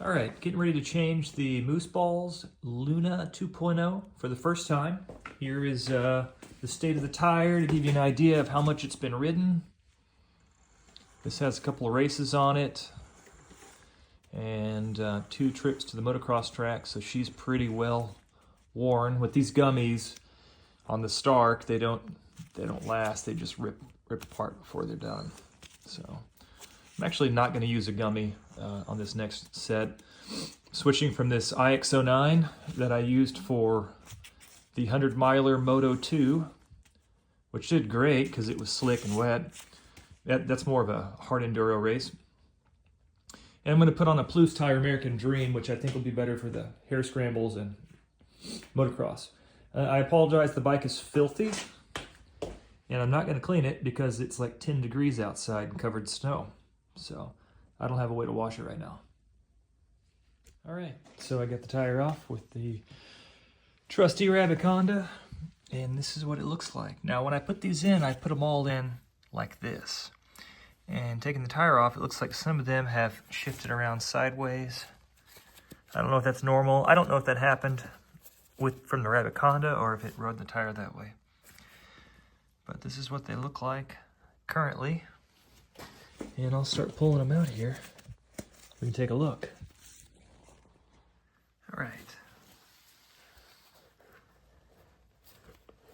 All right, getting ready to change the Mousse Balls Lunar 2.0 for the first time. Here is the state of the tire to give you an idea of how much it's been ridden. This has a couple of races on it and 2 trips to the motocross track, so she's pretty well worn. With these gummies on the Stark, they don't last. They just rip apart before they're done. So I'm actually not going to use a gummy on this next set. Switching from this IRC IX09 that I used for the 100 miler Moto 2, which did great because it was slick and wet. That's more of a hard enduro race. And I'm going to put on a Plews tire American Dream, which I think will be better for the Hare Scrambles and motocross. I apologize, the bike is filthy, and I'm not going to clean it because it's like 10 degrees outside and covered in snow. So I don't have a way to wash it right now. All right, so I got the tire off with the trusty Rabbit Honda, and this is what it looks like. Now, when I put these in, I put them all in like this. And taking the tire off, it looks like some of them have shifted around sideways. I don't know if that's normal. I don't know if that happened from the Rabbit Honda or if it rode the tire that way. But this is what they look like currently. And I'll start pulling them out here. We can take a look. All right.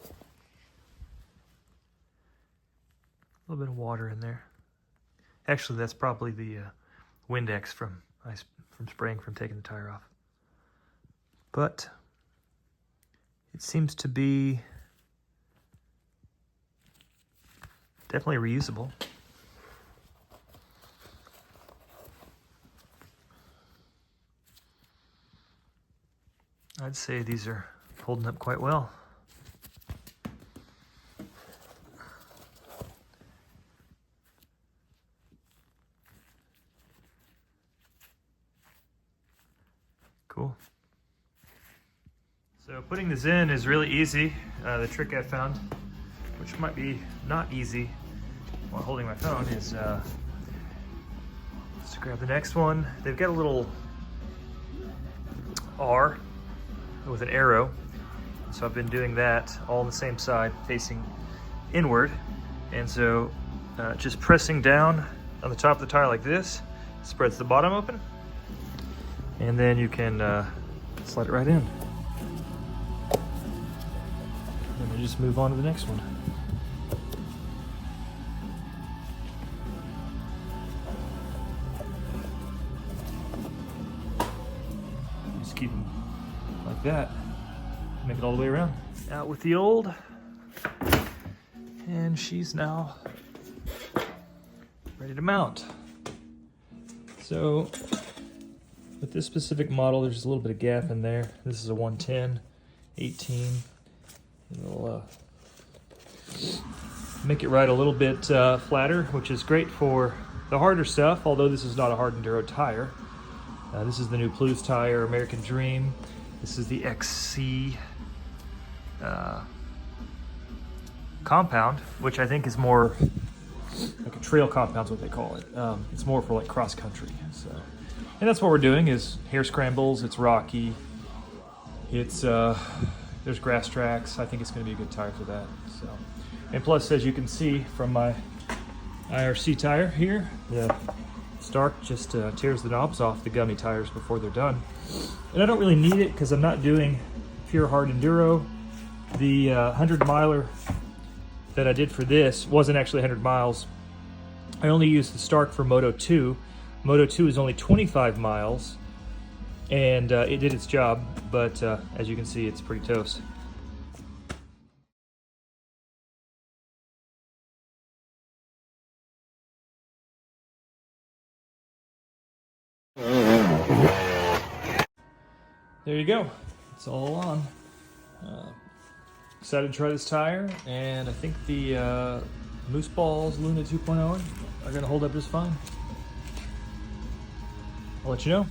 A little bit of water in there. Actually, that's probably the Windex from spraying from taking the tire off. But it seems to be definitely reusable. I'd say these are holding up quite well. Cool. So putting this in is really easy. The trick I found, which might be not easy while holding my phone, is just to grab the next one. They've got a little R with an arrow, so I've been doing that all on the same side facing inward, and so just pressing down on the top of the tire like this spreads the bottom open, and then you can slide it right in, and then just move on to the next one. Just keep them like that, make it all the way around. Out with the old, and she's now ready to mount. So with this specific model, there's a little bit of gap in there. This is a 110, 18. It'll make it ride a little bit flatter, which is great for the harder stuff, although this is not a hard enduro tire. This is the new Plews tire, American Dream. This is the XC compound, which I think is more like a trail compound is what they call it. It's more for like cross country. So, and that's what we're doing is Hare Scrambles. It's rocky. It's there's grass tracks. I think it's going to be a good tire for that. So, and plus, as you can see from my IRC tire here, the Stark just tears the knobs off the gummy tires before they're done. And I don't really need it because I'm not doing pure hard enduro. The 100 miler that I did for this wasn't actually 100 miles. I only used the Stark for Moto 2. Moto 2 is only 25 miles, and it did its job, but as you can see, it's pretty toast. There you go. It's all on. Excited to try this tire, and I think the Mousse Balls Lunar 2.0 are going to hold up just fine. I'll let you know.